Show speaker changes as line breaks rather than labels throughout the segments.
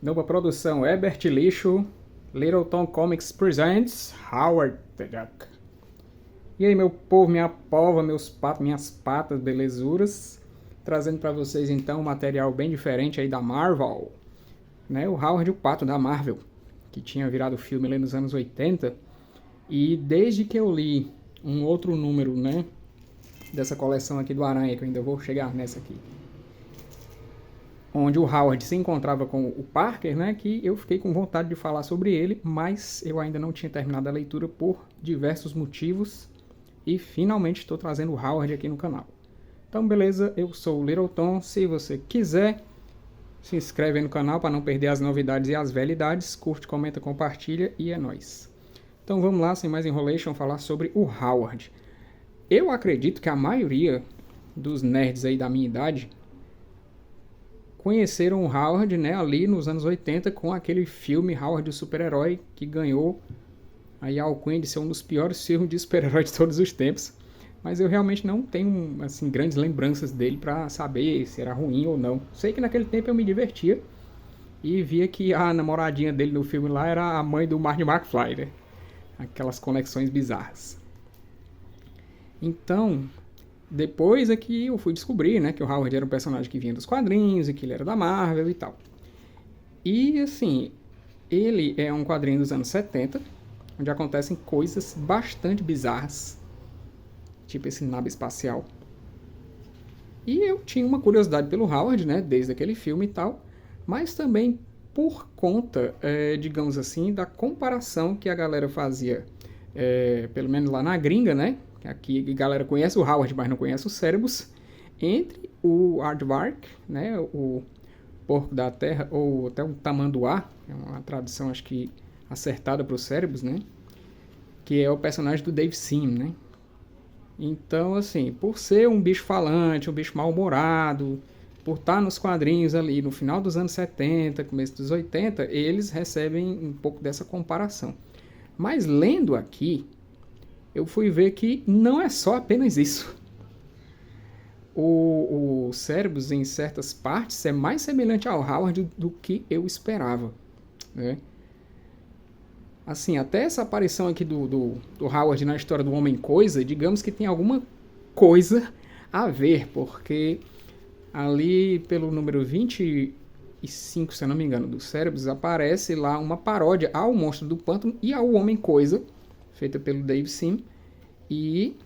Nova produção, Herbert Lixo, Little Tom Comics presents Howard the Duck. E aí, meu povo, minha pova, meus patos, minhas patas, belezuras, trazendo para vocês então um material bem diferente aí da Marvel, né? O Howard, o pato da Marvel, que tinha virado filme ali nos anos 80. E desde que eu li um outro número, né, dessa coleção aqui do Aranha, que eu ainda vou chegar nessa aqui, onde o Howard se encontrava com o Parker, né, que eu fiquei com vontade de falar sobre ele, mas eu ainda não tinha terminado a leitura por diversos motivos e finalmente estou trazendo o Howard aqui no canal. Então beleza, eu sou o Little Tom, se você quiser, se inscreve aí no canal para não perder as novidades e as velhidades, curte, comenta, compartilha e é nóis. Então vamos lá, sem mais enrolation, falar sobre o Howard. Eu acredito que a maioria dos nerds aí da minha idade conheceram o Howard, né, ali nos anos 80 com aquele filme Howard o Super-Herói, que ganhou aí a alcunha de ser um dos piores filmes de super-herói de todos os tempos. Mas eu realmente não tenho assim grandes lembranças dele para saber se era ruim ou não. Sei que naquele tempo eu me divertia e via que a namoradinha dele no filme lá era a mãe do Marty McFly, né? Aquelas conexões bizarras. Então, depois é que eu fui descobrir, né, que o Howard era um personagem que vinha dos quadrinhos e que ele era da Marvel e tal. E, assim, ele é um quadrinho dos anos 70, onde acontecem coisas bastante bizarras, tipo esse nave espacial. E eu tinha uma curiosidade pelo Howard, né, desde aquele filme e tal, mas também por conta, digamos assim, da comparação que a galera fazia, pelo menos lá na gringa, né, aqui a galera conhece o Howard, mas não conhece os cérebros, entre o Aardvark, né, o porco da terra, ou até o tamanduá, é uma tradução acho que acertada para os cérebros, né, que é o personagem do Dave Sim, né. Então, assim, por ser um bicho falante, um bicho mal-humorado, por estar nos quadrinhos ali no final dos anos 70, começo dos 80, eles recebem um pouco dessa comparação. Mas lendo aqui, eu fui ver que não é só apenas isso. O Cerebus, em certas partes, é mais semelhante ao Howard do que eu esperava, né? Assim, até essa aparição aqui do Howard na história do Homem-Coisa, digamos que tem alguma coisa a ver, porque ali pelo número 25, se eu não me engano, do Cérebros, aparece lá uma paródia ao Monstro do Pântano e ao Homem-Coisa, feita pelo Dave Sim. E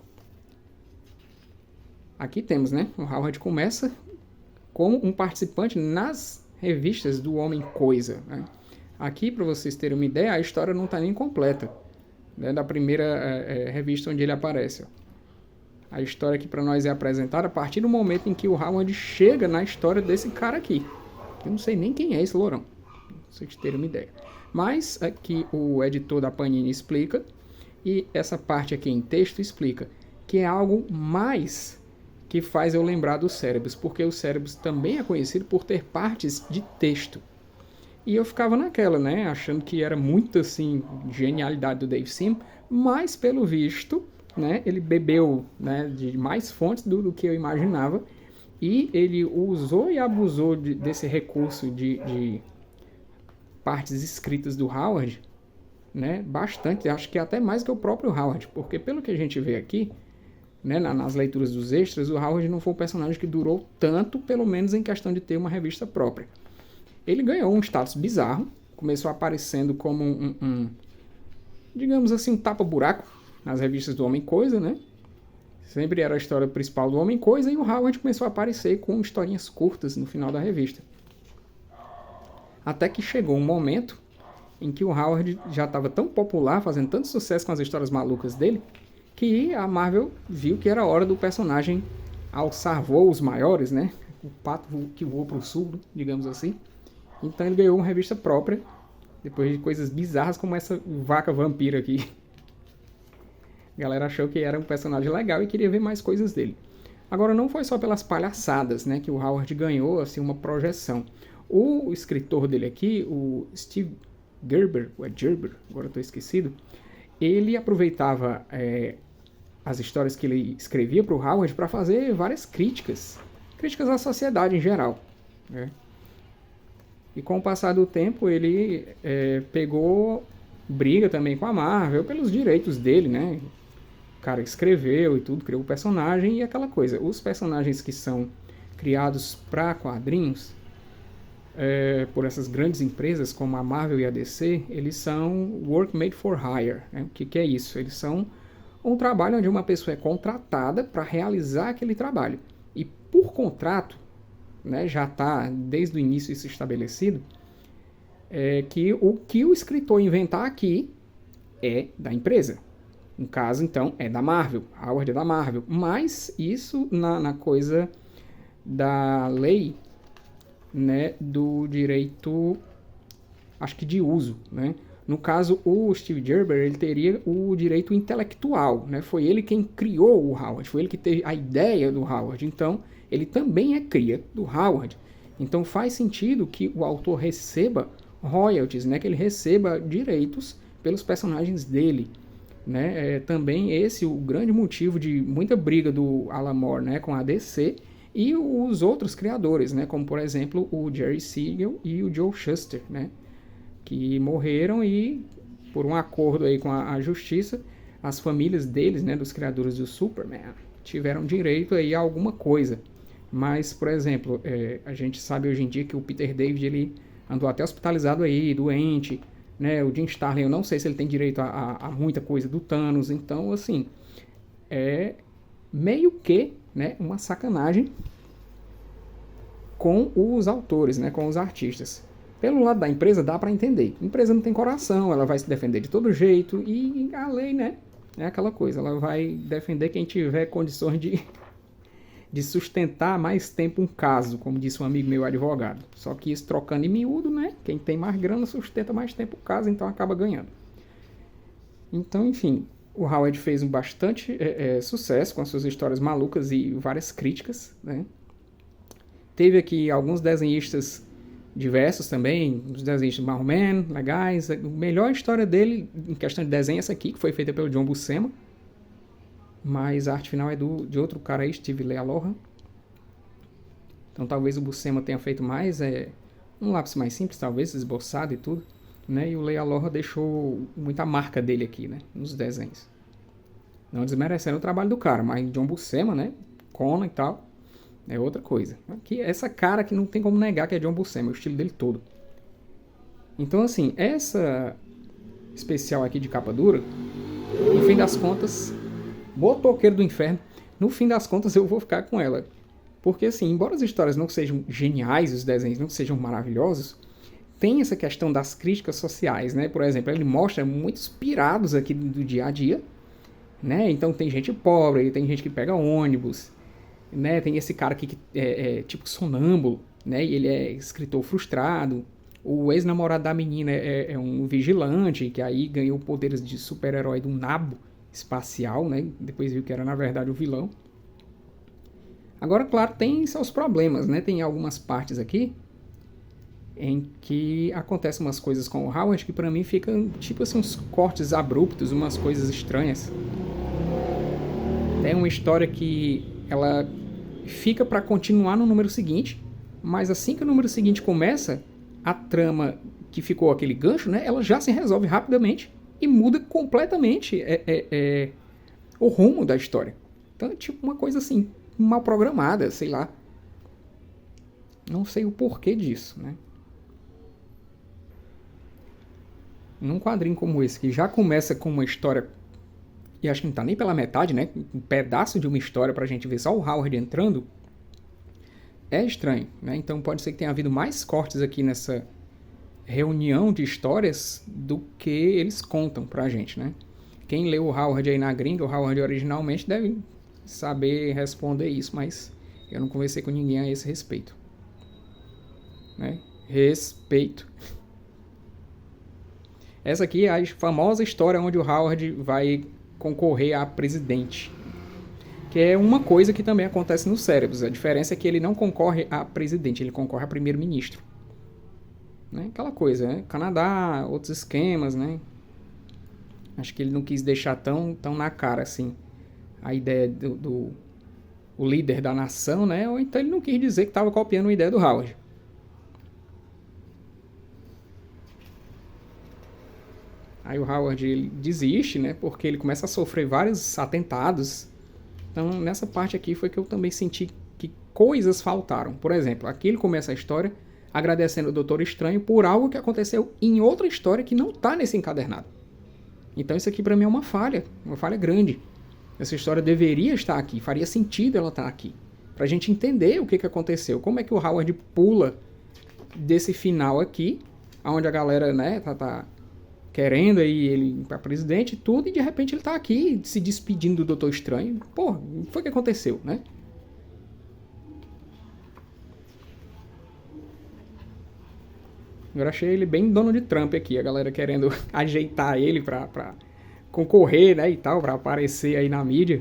aqui temos, né? O Howard começa como um participante nas revistas do Homem-Coisa, né? Aqui, para vocês terem uma ideia, a história não está nem completa, né, da primeira revista onde ele aparece. Ó. A história aqui para nós é apresentada a partir do momento em que o Howard chega na história desse cara aqui. Eu não sei nem quem é esse lourão, pra vocês terem uma ideia. Mas aqui o editor da Panini explica, e essa parte aqui em texto explica, que é algo mais que faz eu lembrar dos Cérebros, porque o Cérebros também é conhecido por ter partes de texto. E eu ficava naquela, né, achando que era muito, assim, genialidade do Dave Sim, mas, pelo visto, né, ele bebeu, né, de mais fontes do que eu imaginava, e ele usou e abusou desse recurso de partes escritas do Howard, né, bastante, acho que até mais que o próprio Howard, porque pelo que a gente vê aqui, né, nas leituras dos extras, o Howard não foi um personagem que durou tanto, pelo menos em questão de ter uma revista própria. Ele ganhou um status bizarro, começou aparecendo como digamos assim, um tapa-buraco nas revistas do Homem-Coisa, né? Sempre era a história principal do Homem-Coisa e o Howard começou a aparecer com historinhas curtas no final da revista. Até que chegou um momento em que o Howard já estava tão popular, fazendo tanto sucesso com as histórias malucas dele, que a Marvel viu que era hora do personagem alçar voos maiores, né? O pato que voou para o sul, digamos assim. Então ele ganhou uma revista própria, depois de coisas bizarras como essa vaca vampira aqui. A galera achou que era um personagem legal e queria ver mais coisas dele. Agora não foi só pelas palhaçadas, né, que o Howard ganhou assim, uma projeção. O escritor dele aqui, o Steve Gerber, ou é Gerber, agora estou esquecido, ele aproveitava as histórias que ele escrevia para o Howard para fazer várias críticas à sociedade em geral, né? E com o passar do tempo, ele pegou briga também com a Marvel pelos direitos dele, né? O cara escreveu e tudo, criou o personagem e aquela coisa. Os personagens que são criados para quadrinhos por essas grandes empresas como a Marvel e a DC, eles são work made for hire. Né? O que é isso? Eles são um trabalho onde uma pessoa é contratada para realizar aquele trabalho. E por contrato, né, já está desde o início isso estabelecido, que o escritor inventar aqui é da empresa. No caso, então, é da Marvel. Howard é da Marvel. Mas isso na coisa da lei, né, do direito, acho que de uso, né? No caso, o Steve Gerber, ele teria o direito intelectual, né? Foi ele quem criou o Howard, foi ele que teve a ideia do Howard. Então, ele também é cria do Howard. Então, faz sentido que o autor receba royalties, né? Que ele receba direitos pelos personagens dele, né? Também esse o grande motivo de muita briga do Alan Moore, né, com a DC e os outros criadores, né, como por exemplo o Jerry Siegel e o Joe Shuster, né, que morreram e por um acordo aí com a justiça, as famílias deles, né, dos criadores do Superman, tiveram direito aí a alguma coisa. Mas, por exemplo, a gente sabe hoje em dia que o Peter David ele andou até hospitalizado aí, doente, né? O Jim Starlin, eu não sei se ele tem direito a muita coisa do Thanos, então, assim, é meio que, né, uma sacanagem com os autores, né, com os artistas. Pelo lado da empresa dá para entender. A empresa não tem coração, ela vai se defender de todo jeito e a lei, né, é aquela coisa, ela vai defender quem tiver condições de sustentar mais tempo um caso, como disse um amigo meu advogado. Só que isso trocando em miúdo, né? Quem tem mais grana sustenta mais tempo o caso, então acaba ganhando. Então, enfim, o Howard fez um bastante sucesso com as suas histórias malucas e várias críticas, né? Teve aqui alguns desenhistas diversos também, os desenhistas marrom legais. A melhor história dele, em questão de desenho, é essa aqui, que foi feita pelo John Buscema. Mas a arte final é de outro cara aí, Steve Lealoha. Então talvez o Buscema tenha feito mais, um lápis mais simples, talvez, esboçado e tudo. Né? E o Lealoha deixou muita marca dele aqui, né? Nos desenhos. Não desmerecendo o trabalho do cara, mas John Buscema, né? Conan e tal, é outra coisa. Aqui, essa cara que não tem como negar que é John Buscema, o estilo dele todo. Então assim, essa especial aqui de capa dura, no fim das contas, Motoqueiro do Inferno, no fim das contas eu vou ficar com ela. Porque assim, embora as histórias não sejam geniais, os desenhos não sejam maravilhosos, tem essa questão das críticas sociais, né? Por exemplo, ele mostra muitos pirados aqui do dia a dia, né? Então tem gente pobre, tem gente que pega ônibus, né? Tem esse cara aqui que é tipo sonâmbulo, né? E ele é escritor frustrado. O ex-namorado da menina é um vigilante, que aí ganhou poderes de super-herói do nabo espacial, né? Depois viu que era na verdade o vilão. Agora, claro, tem seus problemas, né? Tem algumas partes aqui em que acontecem umas coisas com o Howard que pra mim ficam tipo assim uns cortes abruptos, umas coisas estranhas. Tem uma história que ela fica pra continuar no número seguinte, mas assim que o número seguinte começa, a trama que ficou aquele gancho, né? Ela já se resolve rapidamente e muda completamente o rumo da história. Então é tipo uma coisa assim, mal programada, sei lá. Não sei o porquê disso, né? Num quadrinho como esse, que já começa com uma história, e acho que não tá nem pela metade, né? Um pedaço de uma história pra gente ver só o Howard entrando, é estranho, né? Então pode ser que tenha havido mais cortes aqui nessa reunião de histórias do que eles contam pra gente, né? Quem leu o Howard aí na gringa, o Howard originalmente, deve saber responder isso, mas eu não conversei com ninguém a esse respeito. Né? Respeito. Essa aqui é a famosa história onde o Howard vai concorrer a presidente. Que é uma coisa que também acontece nos cérebros. A diferença é que ele não concorre a presidente, ele concorre a primeiro-ministro. Né? Aquela coisa, né? Canadá, outros esquemas, né? Acho que ele não quis deixar tão na cara assim a ideia do o líder da nação, né? Ou então ele não quis dizer que estava copiando a ideia do Howard. Aí o Howard ele desiste, né? Porque ele começa a sofrer vários atentados. Então, nessa parte aqui foi que eu também senti que coisas faltaram. Por exemplo, aqui ele começa a história agradecendo o Doutor Estranho por algo que aconteceu em outra história que não está nesse encadernado. Então isso aqui para mim é uma falha grande. Essa história deveria estar aqui, faria sentido ela estar aqui. Pra gente entender o que aconteceu. Como é que o Howard pula desse final aqui, onde a galera, né, tá querendo aí ele para presidente e tudo, e de repente ele tá aqui se despedindo do Doutor Estranho. Pô, o que foi que aconteceu, né? Eu achei ele bem Donald Trump aqui, a galera querendo ajeitar ele pra concorrer, né, e tal, pra aparecer aí na mídia.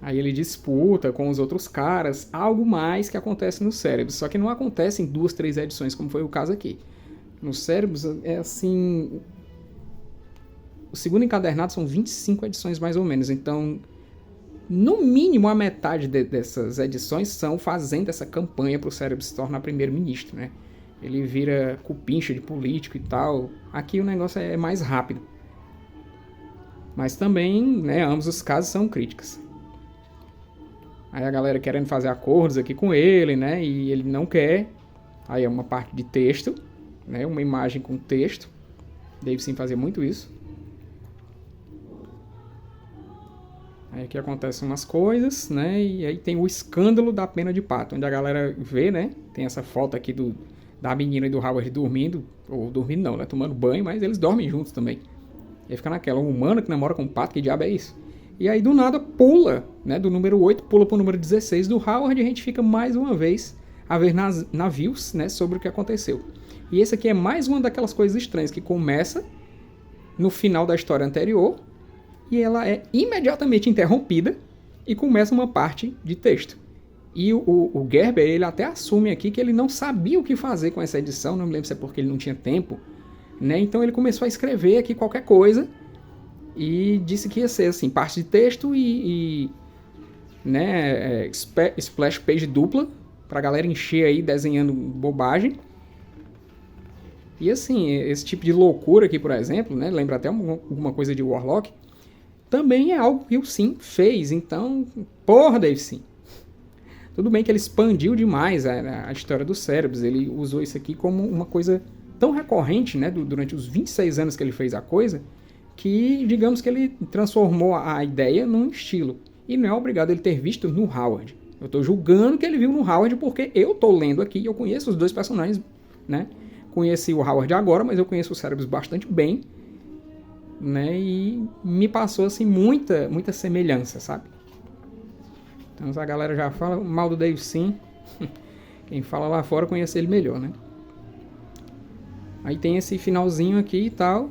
Aí ele disputa com os outros caras, algo mais que acontece no Cérebros, só que não acontece em 2, 3 edições, como foi o caso aqui. No Cérebros, é assim... O segundo encadernado são 25 edições mais ou menos, então... No mínimo a metade dessas edições são fazendo essa campanha pro Cérebros se tornar primeiro-ministro, né? Ele vira cupincha de político e tal. Aqui o negócio é mais rápido. Mas também, né, ambos os casos são críticas. Aí a galera querendo fazer acordos aqui com ele, né, e ele não quer. Aí é uma parte de texto, né, uma imagem com texto. Dave sim fazia muito isso. Aí aqui acontecem umas coisas, né, e aí tem o escândalo da pena de pato, onde a galera vê, né, tem essa foto aqui da menina e do Howard dormindo, ou dormindo não, né, tomando banho, mas eles dormem juntos também. E aí fica naquela, um humano que namora com um pato, que diabo é isso? E aí do nada pula, né, do número 8, pula pro número 16 do Howard, e a gente fica mais uma vez a ver navios, né, sobre o que aconteceu. E esse aqui é mais uma daquelas coisas estranhas, que começa no final da história anterior, e ela é imediatamente interrompida, e começa uma parte de texto. E o Gerber, ele até assume aqui que ele não sabia o que fazer com essa edição, não me lembro se é porque ele não tinha tempo, né? Então ele começou a escrever aqui qualquer coisa e disse que ia ser assim, parte de texto né, splash page dupla, pra galera encher aí desenhando bobagem. E assim, esse tipo de loucura aqui, por exemplo, né, lembra até alguma coisa de Warlock, também é algo que o Sim fez. Então, porra, Dave Sim. Tudo bem que ele expandiu demais a história dos Cérebros, ele usou isso aqui como uma coisa tão recorrente, né, durante os 26 anos que ele fez a coisa, que digamos que ele transformou a ideia num estilo. E não é obrigado ele ter visto no Howard. Eu estou julgando que ele viu no Howard porque eu estou lendo aqui e eu conheço os dois personagens, né? Conheci o Howard agora, mas eu conheço os Cérebros bastante bem, né? E me passou assim muita semelhança, sabe? Então a galera já fala mal do Dave Sim. Quem fala lá fora conhece ele melhor, né? Aí tem esse finalzinho aqui e tal,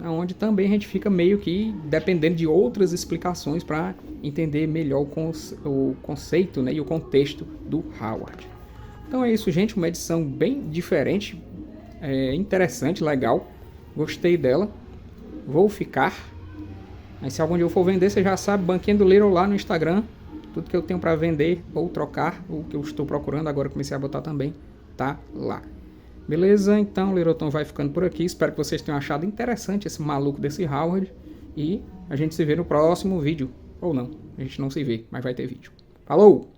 onde também a gente fica meio que dependendo de outras explicações para entender melhor o conceito, né, e o contexto do Howard. Então é isso, gente, uma edição bem diferente, interessante, legal, gostei dela, vou ficar. Aí se algum dia eu for vender, você já sabe, Banquinha do Little lá no Instagram, tudo que eu tenho para vender ou trocar, o que eu estou procurando, agora comecei a botar também, tá lá. Beleza? Então o Littleton vai ficando por aqui. Espero que vocês tenham achado interessante esse maluco desse Howard. E a gente se vê no próximo vídeo. Ou não, a gente não se vê, mas vai ter vídeo. Falou!